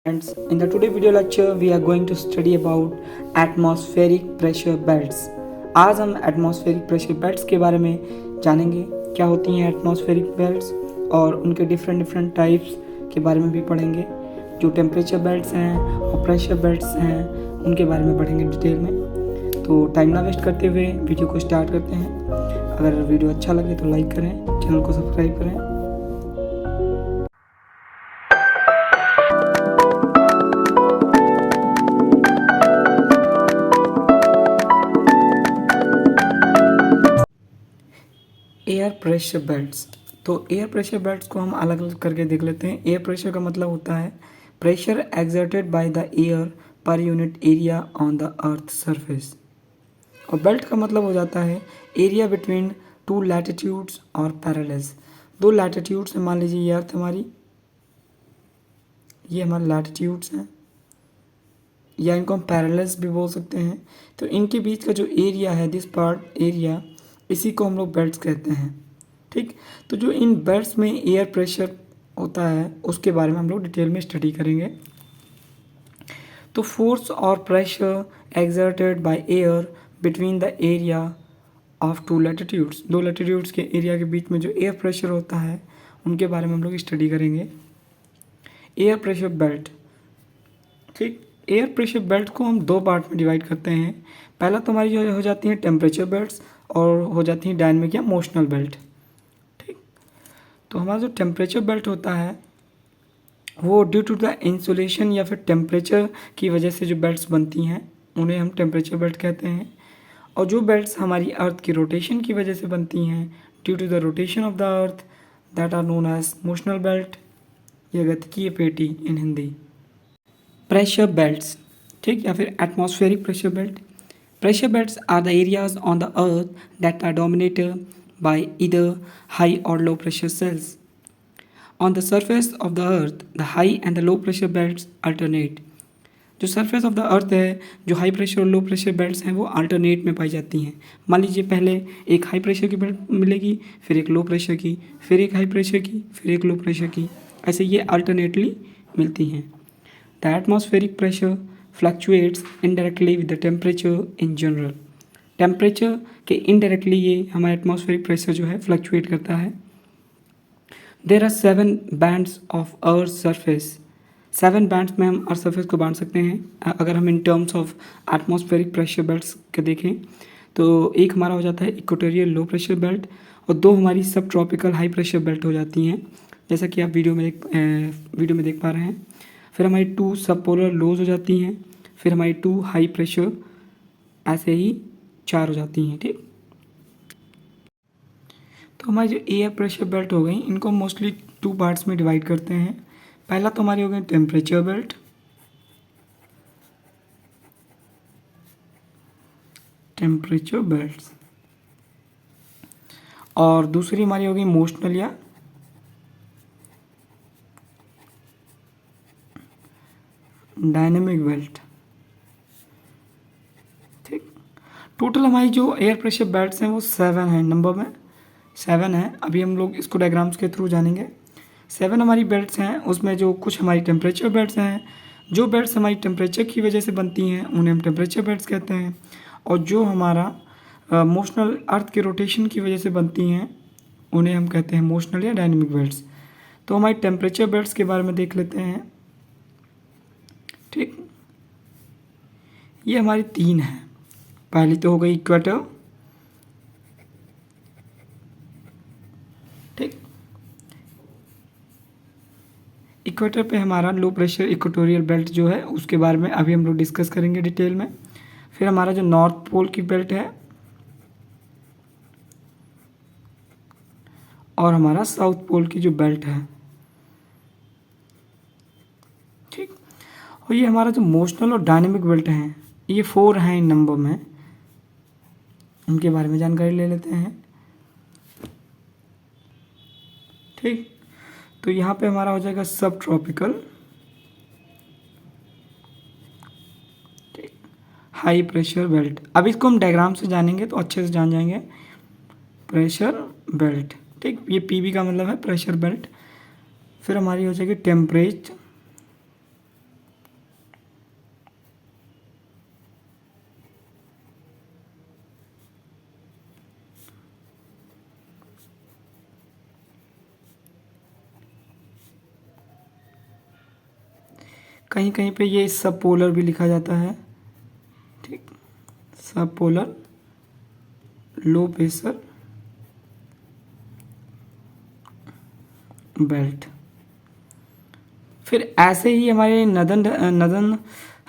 Friends, in the today video lecture we are going to study about atmospheric pressure belts. आज हम atmospheric pressure belts के बारे में जानेंगे, क्या होती हैं atmospheric belts और उनके डिफरेंट टाइप्स के बारे में भी पढ़ेंगे। जो टेम्परेचर बेल्ट्स हैं और प्रेशर बेल्ट्स हैं उनके बारे में पढ़ेंगे डिटेल में। तो टाइम ना वेस्ट करते हुए वीडियो को स्टार्ट करते हैं। अगर वीडियो अच्छा लगे तो लाइक करें, चैनल को सब्सक्राइब करें। Air pressure belts. तो एयर प्रेशर बेल्ट्स को हम अलग अलग करके देख लेते हैं। एयर प्रेशर का मतलब होता है pressure exerted by the air per unit area on the earth surface. और बेल्ट का मतलब हो जाता है एरिया बिटवीन टू लैटिट्यूड्स और पैरेलल्स। दो लैटिट्यूड्स हैं, मान लीजिए ये अर्थ हमारी, ये हमारे लैटिट्यूड्स हैं, या इनको हम पैरेलल्स भी बोल सकते हैं। तो इनके बीच का जो एरिया है, दिस पार्ट एरिया, इसी को हम लोग बेल्ट्स कहते हैं। ठीक, तो जो इन बेल्ट्स में एयर प्रेशर होता है उसके बारे में हम लोग डिटेल में स्टडी करेंगे। तो फोर्स और pressure exerted by air between the area of two latitudes. दो लैटिट्यूड्स के एरिया के बीच में जो एयर प्रेशर होता है उनके बारे में हम लोग स्टडी करेंगे। Air pressure belt. ठीक, एयर प्रेशर बेल्ट को हम दो पार्ट में डिवाइड करते हैं। पहला तो हमारी जो हो जाती है टेम्परेचर बेल्ट्स और हो जाती हैं डायनेमिक या मोशनल बेल्ट। ठीक, तो हमारा जो टेम्परेचर बेल्ट होता है वो ड्यू टू द इंसुलेशन या फिर टेम्परेचर की वजह से जो बेल्ट्स बनती हैं उन्हें हम टेम्परेचर बेल्ट कहते हैं। और जो बेल्ट्स हमारी अर्थ की रोटेशन की वजह से बनती हैं due to the rotation of the earth, that are known as motional belt या गतिकीय पेटी इन हिंदी। प्रेशर बेल्ट्स, ठीक, या फिर atmospheric pressure belt. Pressure belts are the areas on the earth that are dominated by either high or low pressure cells. On the surface of the earth, the high and the low pressure belts alternate. जो surface of the अर्थ है, जो high pressure और लो pressure belts हैं वो alternate में पाई जाती हैं। मान लीजिए पहले एक हाई प्रेशर की बेल्ट मिलेगी, फिर एक लो प्रेशर की, फिर एक हाई प्रेशर की, फिर एक लो प्रेशर की, ऐसे ये अल्टरनेटली मिलती हैं। The atmospheric pressure fluctuates indirectly with the temperature in general. Temperature के इनडायरेक्टली ये हमारा एटमॉस्फेरिक प्रेशर जो है फ्लक्चुएट करता है। There are 7 bands of earth surface. 7 bands में हम अर्थ सरफेस को बांट सकते हैं। अगर हम in terms of atmospheric pressure belts के देखें तो एक हमारा हो जाता है इक्वेटोरियल लो प्रेशर बेल्ट और दो हमारी सब ट्रॉपिकल हाई प्रेशर बेल्ट हो जाती हैं, जैसा कि आप वीडियो में देख पा रहे हैं। फिर हमारी 2 सब पोलर लोज हो जाती हैं, फिर हमारी 2 हाई प्रेशर, ऐसे ही 4 हो जाती हैं। ठीक, तो हमारी जो एयर प्रेशर बेल्ट हो गई इनको मोस्टली 2 पार्ट्स में डिवाइड करते हैं। पहला तो हमारी हो गई टेम्परेचर बेल्ट, टेम्परेचर बेल्ट्स, और दूसरी हमारी हो गई मोशनल या डायनेमिक बेल्ट। ठीक, टोटल हमारी जो एयर प्रेशर बेल्ट्स हैं वो 7 हैं, नंबर में 7 हैं। अभी हम लोग इसको डायग्राम्स के थ्रू जानेंगे। 7 हमारी बेल्ट्स हैं, उसमें जो कुछ हमारी टेम्परेचर बेल्ट्स हैं, जो बेल्ट्स हमारी टेम्परेचर की वजह से बनती हैं उन्हें हम टेम्परेचर बेल्ट्स कहते हैं। और जो हमारा मोशनल अर्थ के रोटेशन की वजह से बनती हैं उन्हें हम कहते हैं मोशनल या डायनेमिक बेल्ट्स। तो हमारी टेम्परेचर बेल्ट्स के बारे में देख लेते हैं। ठीक, ये हमारी 3 हैं। पहली तो हो गई इक्वेटर। ठीक, इक्वेटर पे हमारा लो प्रेशर इक्वेटोरियल बेल्ट जो है उसके बारे में अभी हम लोग डिस्कस करेंगे डिटेल में। फिर हमारा जो नॉर्थ पोल की बेल्ट है और हमारा साउथ पोल की जो बेल्ट है। ठीक, और ये हमारा जो मोशनल और डायनेमिक बेल्ट हैं ये 4 हैं इन नंबर में, उनके बारे में जानकारी ले लेते हैं। ठीक, तो यहाँ पे हमारा हो जाएगा सब ट्रॉपिकल, हाई प्रेशर बेल्ट। अब इसको हम डायग्राम से जानेंगे तो अच्छे से जान जाएंगे। प्रेशर बेल्ट, ठीक, ये पीबी का मतलब है प्रेशर बेल्ट। फिर हमारी हो जाएगी टेम्परेचर कहीं कहीं पे ये सब पोलर भी लिखा जाता है, ठीक, सब पोलर लो प्रेशर बेल्ट। फिर ऐसे ही हमारे नदन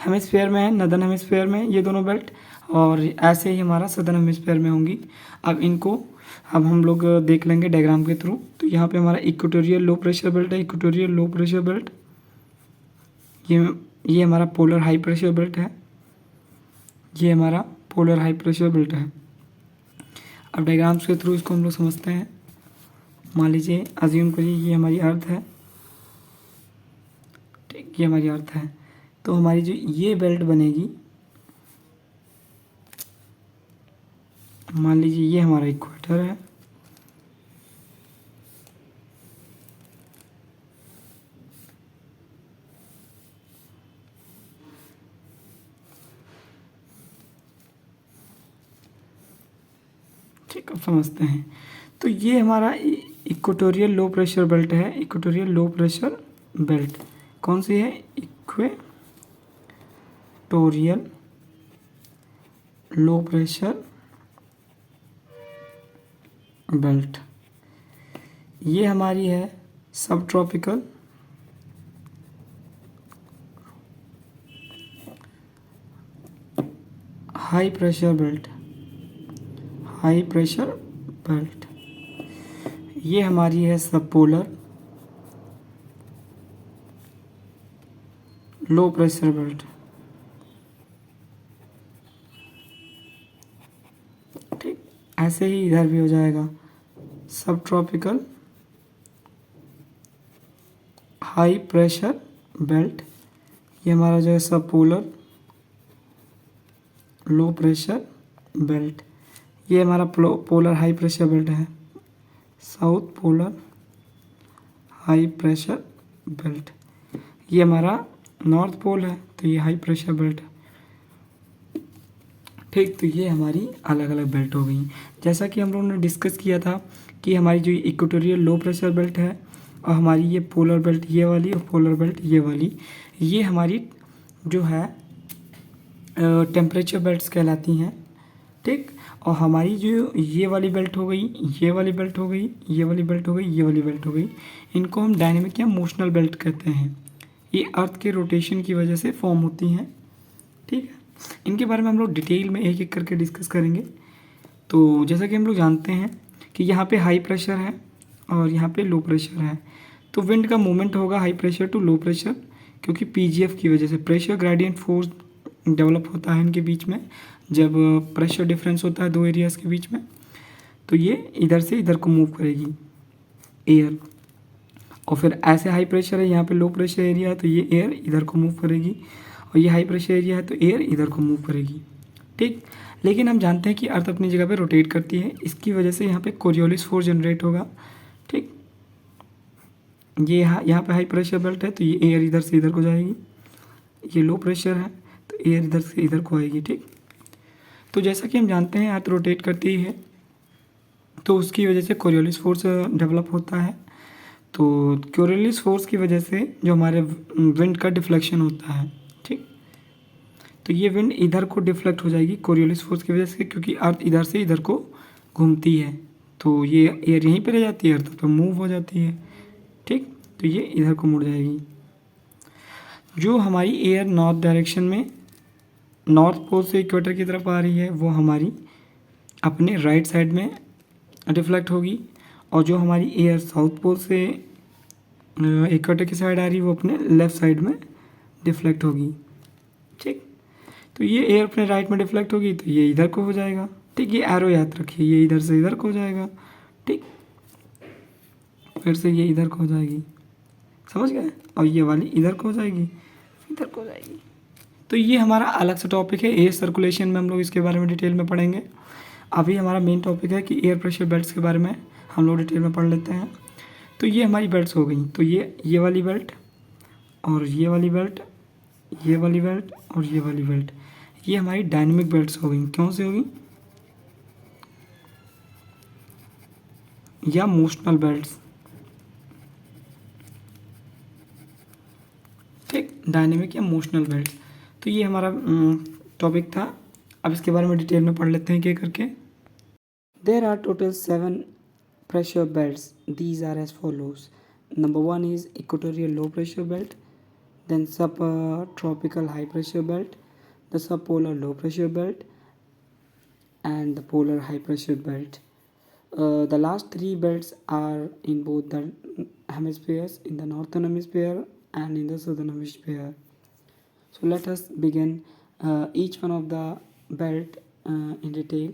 हेमिस्फीयर में है, नदन हेमिस्फीयर में ये दोनों बेल्ट, और ऐसे ही हमारा सदर्न हेमिस्फीयर में होंगी। अब हम लोग देख लेंगे डायग्राम के थ्रू। तो यहाँ पे हमारा इक्वेटोरियल लो प्रेशर बेल्ट है, इक्वेटोरियल लो प्रेशर बेल्ट, ये हमारा पोलर हाई प्रेशर बेल्ट है, ये हमारा पोलर हाई प्रेशर बेल्ट है। अब डायग्राम्स के थ्रू इसको हम लोग समझते हैं। मान लीजिए अज्यूम करिए ये हमारी अर्थ है, ठीक, ये हमारी अर्थ है। तो हमारी जो ये बेल्ट बनेगी, मान लीजिए ये हमारा इक्वेटर है, ठीक, अब समझते हैं। तो ये हमारा इक्वेटोरियल लो प्रेशर बेल्ट है, इक्वेटोरियल लो प्रेशर बेल्ट कौन सी है, इक्वेटोरियल लो प्रेशर बेल्ट। ये हमारी है सब tropical high pressure belt, high pressure belt. ये हमारी है सब पोलर लो प्रेशर बेल्ट, ठीक। ऐसे ही इधर भी हो जाएगा सब ट्रॉपिकल हाई प्रेशर बेल्ट। ये हमारा जो है सब पोलर लो प्रेशर बेल्ट। ये हमारा पोलर हाई प्रेशर बेल्ट है, south polar high pressure belt. ये हमारा नॉर्थ पोल है, तो ये हाई प्रेशर बेल्ट है, ठीक। तो ये हमारी अलग अलग बेल्ट हो गई। जैसा कि हम लोगों ने डिस्कस किया था कि हमारी जो इक्वेटोरियल लो प्रेशर बेल्ट है और हमारी ये पोलर बेल्ट ये वाली और पोलर बेल्ट ये वाली, ये हमारी जो है टेम्परेचर बेल्ट्स कहलाती हैं, ठीक। और हमारी जो ये वाली बेल्ट हो गई, ये वाली बेल्ट हो गई, ये वाली बेल्ट हो गई, ये वाली बेल्ट हो गई, इनको हम डायनेमिक या मोशनल बेल्ट कहते हैं। ये अर्थ के रोटेशन की वजह से फॉर्म होती हैं, ठीक है। इनके बारे में हम लोग डिटेल में एक एक करके डिस्कस करेंगे। तो जैसा कि हम लोग जानते हैं कि यहाँ पे हाई प्रेशर है और यहाँ पे लो प्रेशर है, तो विंड का मूवमेंट होगा high pressure to low pressure, क्योंकि पीजीएफ की वजह से प्रेशर ग्रेडियंट फोर्स डेवलप होता है इनके बीच में। जब प्रेशर डिफरेंस होता है दो एरियाज़ के बीच में, तो ये इधर से इधर को मूव करेगी एयर, और फिर ऐसे हाई प्रेशर है, यहाँ पे लो प्रेशर एरिया है, तो ये एयर इधर को मूव करेगी, और ये हाई प्रेशर एरिया है तो एयर इधर को मूव करेगी, ठीक। लेकिन हम जानते हैं कि अर्थ अपनी जगह पे रोटेट करती है, इसकी वजह से यहाँ पे कोरियोलिस फोर्स जनरेट होगा, ठीक। ये यहाँ पे हाई प्रेशर बेल्ट है, तो ये एयर इधर से इधर को जाएगी, ये लो प्रेशर है तो एयर इधर से इधर को आएगी, ठीक। तो जैसा कि हम जानते हैं अर्थ रोटेट करती है, तो उसकी वजह से कोरियोलिस फोर्स डेवलप होता है। तो कोरियोलिस फोर्स की वजह से जो हमारे विंड का डिफ्लेक्शन होता है, ठीक। तो ये विंड इधर को डिफ्लेक्ट हो जाएगी कोरियोलिस फोर्स की वजह से, क्योंकि अर्थ इधर से इधर को घूमती है, तो ये एयर यहीं पर रह जाती है, अर्थ तो मूव हो जाती है, ठीक। तो ये इधर को मुड़ जाएगी। जो हमारी एयर नॉर्थ डायरेक्शन में नॉर्थ पोल से इक्वेटर की तरफ आ रही है, वो हमारी अपने राइट साइड में रिफ्लेक्ट होगी, और जो हमारी एयर साउथ पोल से इक्वेटर की साइड आ रही है, वो अपने लेफ़्ट साइड में डिफ्लेक्ट होगी, ठीक। तो ये एयर अपने राइट में डिफ्लेक्ट होगी, तो ये इधर को हो जाएगा, ठीक। ये एरो याद रखिए, ये इधर से इधर को हो जाएगा, ठीक। फिर से ये इधर को हो जाएगी, समझ गए, और ये वाली इधर को हो जाएगी, इधर को हो जाएगी। तो ये हमारा अलग से टॉपिक है, एयर सर्कुलेशन में हम लोग इसके बारे में डिटेल में पढ़ेंगे। अभी हमारा मेन टॉपिक है कि एयर प्रेशर बेल्ट्स के बारे में हम लोग डिटेल में पढ़ लेते हैं। तो ये हमारी बेल्ट्स हो गई, तो ये वाली बेल्ट और ये वाली बेल्ट, ये वाली बेल्ट और ये वाली बेल्ट, ये हमारी डायनेमिक बेल्ट्स हो गई। क्यों से होगी, या मोशनल बेल्ट्स, ठीक, डायनेमिक या मोशनल बेल्ट। तो ये हमारा टॉपिक था। अब इसके बारे में डिटेल में पढ़ लेते हैं क्या करके। There are total 7 pressure belts. These are as follows. Number one is equatorial low pressure belt, then subtropical high pressure belt, the subpolar low pressure belt, and the polar high pressure belt. The last three belts are in both the hemispheres, in the northern hemisphere and in the southern hemisphere. So let us begin each one of the belt in detail.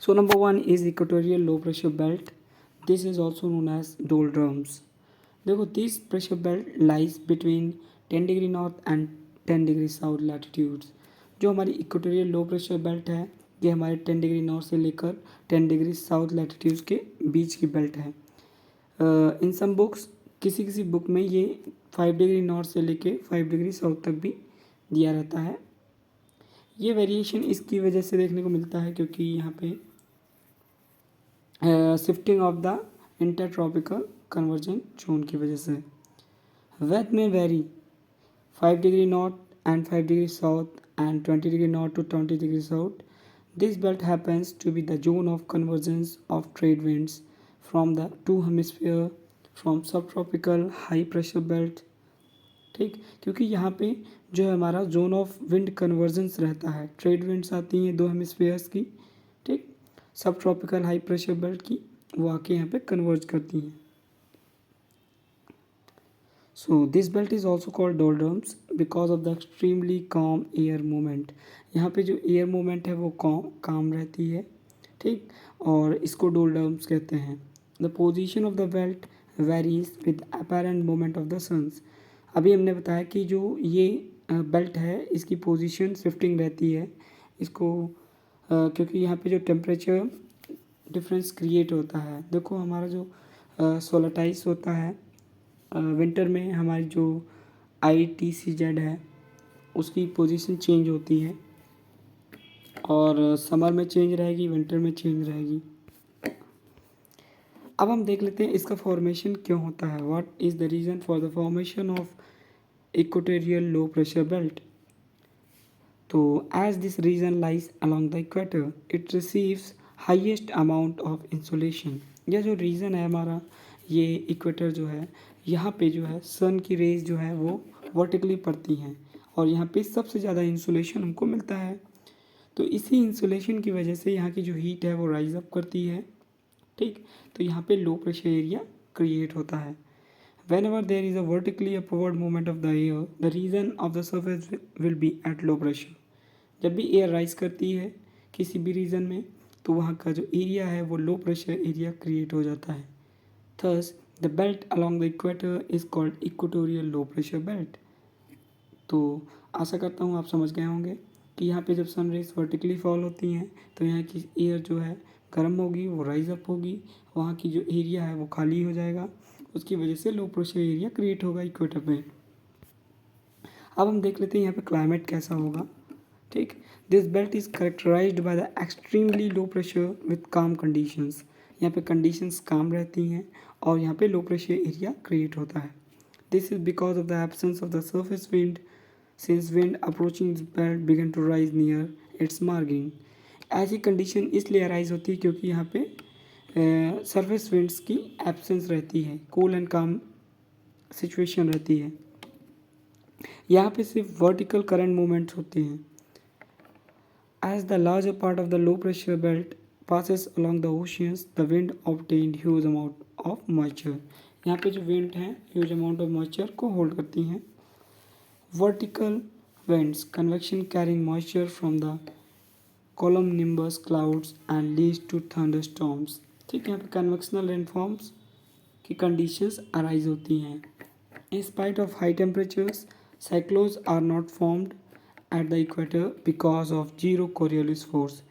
So number one is equatorial low pressure belt. This is also known as doldrums. देखो, this pressure belt lies between 10 degree north and 10 degree south latitudes. जो हमारी equatorial low pressure belt है ये हमारे 10 degree north से लेकर 10 degree south latitudes के बीच की बेल्ट है। इन सम बुक्स, किसी किसी बुक में ये 5 डिग्री नॉर्थ से लेके 5 डिग्री साउथ तक भी दिया रहता है। ये वेरिएशन इसकी वजह से देखने को मिलता है क्योंकि यहाँ पे shifting of the intertropical convergence zone की वजह से। वेदर में vary 5 degree north and 5 degree south and 20 degree north to 20 degree south. This belt happens to be the zone of convergence of trade winds from the two hemisphere from subtropical high pressure belt. ठीक, क्योंकि यहाँ पे जो है हमारा zone of wind convergence रहता है, trade winds आती हैं दो हेमिस्फीयर्स की, ठीक, सब ट्रॉपिकल हाई प्रेशर बेल्ट की, वो आके यहाँ पे कन्वर्ज करती हैं। So this belt is also called doldrums because of the extremely calm air movement. यहाँ पे जो एयर मूवमेंट है वो काम रहती है, ठीक, और इसको डोल्ड्रम्स कहते हैं। The position of the belt varies with apparent movement of the suns. अभी हमने बताया कि जो ये बेल्ट है इसकी पोजीशन शिफ्टिंग रहती है, इसको क्योंकि यहाँ पे जो टेम्परेचर डिफरेंस क्रिएट होता है। देखो हमारा जो सोलेटाइज होता है विंटर में, हमारी जो ITCZ है उसकी पोजीशन चेंज होती है और समर में चेंज रहेगी, विंटर में चेंज रहेगी। अब हम देख लेते हैं इसका फॉर्मेशन क्यों होता है। What is the reason for the formation of equatorial low pressure belt. तो as this region lies along the equator it receives highest amount of insolation. यह जो रीज़न है हमारा, ये इक्वेटर जो है यहाँ पे जो है सन की रेज जो है वो वर्टिकली पड़ती हैं और यहाँ पे सबसे ज़्यादा इंसुलेशन हमको मिलता है। तो इसी इंसुलेशन की वजह से यहाँ की जो हीट है वो राइज अप करती है, ठीक, तो यहाँ पे लो प्रेशर एरिया क्रिएट होता है। Whenever there is a vertically upward movement of the air, the region of the surface will be at low pressure. जब भी एयर राइज करती है किसी भी रीजन में तो वहाँ का जो एरिया है वो लो प्रेशर एरिया क्रिएट हो जाता है। Thus, the belt along the equator is called equatorial low pressure belt. तो आशा करता हूँ आप समझ गए होंगे कि यहाँ पे जब सन रेज वर्टिकली फॉल होती हैं तो यहाँ की एयर जो है गर्म होगी, वो राइज अप होगी, वहाँ की जो एरिया है वो खाली हो जाएगा, उसकी वजह से लो प्रेशर एरिया क्रिएट होगा इक्वेटर पे। अब हम देख लेते हैं यहाँ पे क्लाइमेट कैसा होगा, ठीक। This belt is characterised by the extremely low pressure with काम कंडीशंस। यहाँ पे कंडीशंस काम रहती हैं और यहाँ पे लो प्रेशर एरिया क्रिएट होता है। This is because of the absence of the surface wind since wind approaching this belt began to rise near its margin. ऐसी कंडीशन इसलिए अराइज होती है क्योंकि यहाँ पे सरफेस विंड्स की एब्सेंस रहती है, कूल एंड काम सिचुएशन रहती है। यहाँ पे सिर्फ वर्टिकल करंट मूवमेंट्स होते हैं। As the larger part of the low pressure belt passes along the oceans, the wind obtained huge amount of moisture. यहाँ पे जो विंड है ह्यूज अमाउंट ऑफ मॉइस्चर को होल्ड करती हैं। Vertical winds, convection carrying moisture from the cumulonimbus clouds and leads to thunderstorms. ठीक है, यहाँ पे कन्वेक्शनल रेनफॉर्म्स की कंडीशंस अराइज होती हैं। In spite of high temperatures cyclones are not formed at the equator because of zero Coriolis force.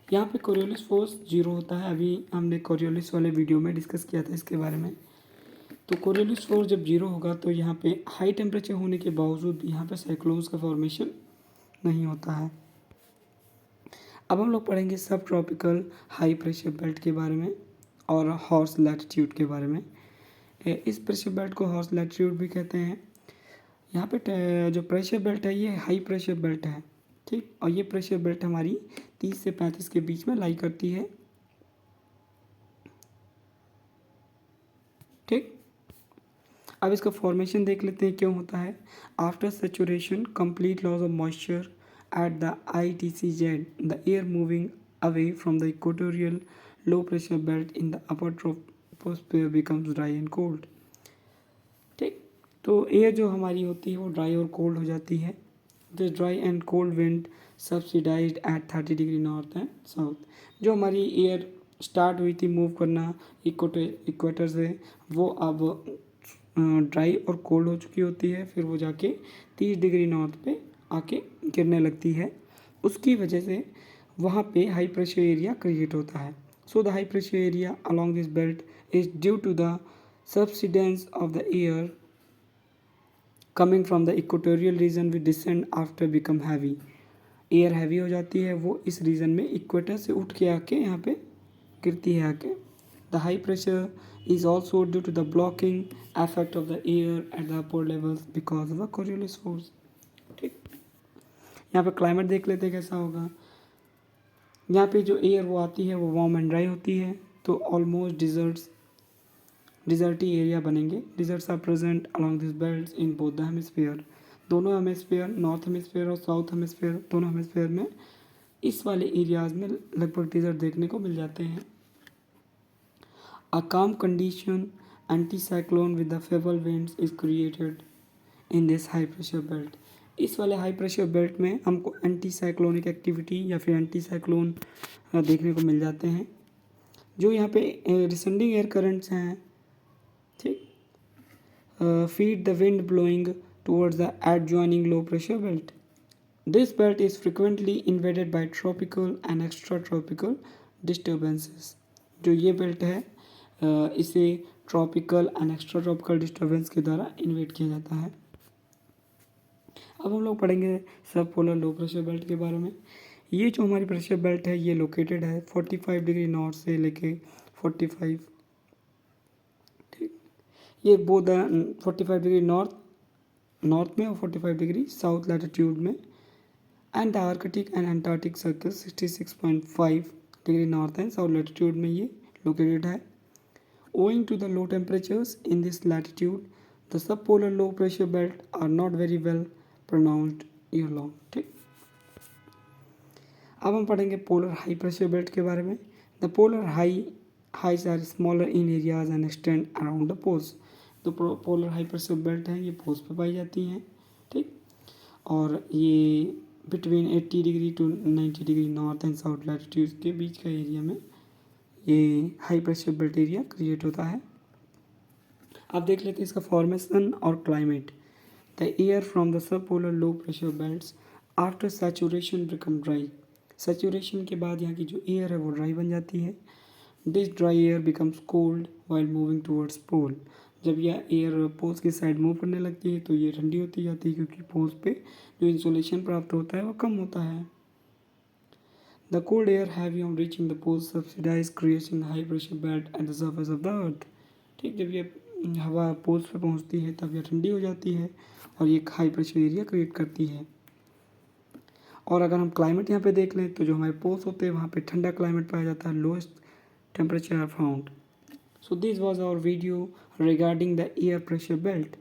यहाँ पे Coriolis force zero होता है, अभी हमने कोरियोलिस वाले वीडियो में डिस्कस किया था इसके बारे में। तो कोरियोलिस फोर्स जब जीरो होगा तो यहाँ पे हाई टेम्परेचर होने के बावजूद यहाँ पे साइक्लोन्स का फॉर्मेशन नहीं होता है। अब हम लोग पढ़ेंगे सब ट्रॉपिकल हाई प्रेशर बेल्ट के बारे में और हॉर्स लैटिट्यूड के बारे में। इस प्रेशर बेल्ट को हॉर्स लैटिट्यूड भी कहते हैं। यहाँ पे जो प्रेशर बेल्ट है ये हाई प्रेशर बेल्ट है, ठीक। और ये प्रेशर बेल्ट हमारी 30 से 35 के बीच में लाई करती है, ठीक। अब इसका फॉर्मेशन देख लेते हैं क्यों होता है। After saturation complete loss of moisture at the ITCZ, the air moving away from the equatorial low pressure belt in the upper troposphere becomes dry and cold, ठीक। तो एयर जो हमारी होती है वो ड्राई और कोल्ड हो जाती है। The dry and cold wind subsidized at 30 degree north and south. जो हमारी एयर स्टार्ट हुई थी मूव करना इक्वेटर से, वो अब ड्राई और कोल्ड हो चुकी होती है, फिर वो जाके 30 डिग्री नॉर्थ पे आके गिरने लगती है। उसकी वजह से वहाँ पे हाई प्रेशर एरिया क्रिएट होता है। So the high pressure area along this belt is due to the subsidence of the air coming from the equatorial region will descend after become heavy। Air heavy हो जाती है, वो इस reason में equator से उठ के आके यहाँ पे गिरती है आके। The high pressure is also due to the blocking effect of the air at the upper levels because of the Coriolis force, ठीक। यहाँ पे क्लाइमेट देख लेते हैं कैसा होगा। यहाँ पे जो एयर वो आती है वो वार्म एंड ड्राई होती है, तो ऑलमोस्ट डिजर्टी एरिया बनेंगे। Deserts are present along this belts in both the hemisphere. दोनों हेमिस्फीयर, नॉर्थ हेमिस्फीयर और साउथ हेमिस्फीयर, दोनों हेमिस्फीयर में इस वाले एरियाज में लगभग डिजर्ट देखने को मिल जाते हैं। अ काम condition anti cyclone with the फेवल winds is created in this high pressure belt. इस वाले हाई प्रेशर बेल्ट में हमको एंटी साइक्लोनिक एक्टिविटी या फिर एंटी साइक्लोन देखने को मिल जाते हैं। जो यहाँ पे रिसेंडिंग एयर करंट्स हैं, ठीक, feed the wind blowing towards the adjoining low pressure belt. This belt is frequently invaded by tropical and extratropical disturbances। जो ये बेल्ट है इसे tropical and extra tropical disturbance के द्वारा इन्वेड किया जाता है। अब हम लोग पढ़ेंगे सब पोलर लो प्रेशर बेल्ट के बारे में। ये जो हमारी प्रेशर बेल्ट है ये लोकेटेड है 45 डिग्री नॉर्थ से लेके 45, ये बोथ 45 डिग्री नॉर्थ में और 45 डिग्री साउथ लैटिट्यूड में, and the Arctic and Antarctic circle 66.5 degree north and south latitude में ये लोकेटेड है। Owing to the low temperatures in this latitude the sub polar low pressure belt are not very well pronounced year long, ठीक। अब हम पढ़ेंगे polar high pressure belt के बारे में। The polar highs are smaller in areas and extend around the poles. तो polar high pressure belt हैं ये पोल्स पे पाई जाती हैं, ठीक। और ये between 80 degree to 90 degree north and south latitude के बीच का एरिया में ये high pressure belt area create होता है। अब देख लेते हैं इसका फॉर्मेशन और climate. The air from the sub polar low pressure belts after saturation become dry. Saturation के बाद यहाँ की जो एयर है वो ड्राई बन जाती है। This dry air becomes cold while moving towards pole. जब यह एयर पोल्स की साइड मूव करने लगती है तो ये ठंडी होती जाती है, क्योंकि पोल्स पे जो इंसुलेशन प्राप्त होता है वो कम होता है। The cold air heavy on reaching the poles subsidize creating high pressure belt at the surface of the earth, ठीक। जब ये हवा पोल्स पे पहुंचती है तब यह ठंडी हो जाती है और ये हाई प्रेशर एरिया क्रिएट करती है। और अगर हम क्लाइमेट यहाँ पे देख लें तो जो हमारे पोल्स होते हैं वहाँ पे ठंडा क्लाइमेट पाया जाता है, lowest temperature are found. So this was our video regarding the air pressure belt.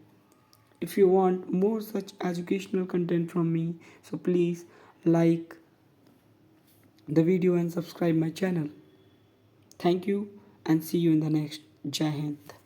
If you want more such educational content from me, so please like the video and subscribe my channel. Thank you and see you in the next. Jai Hind.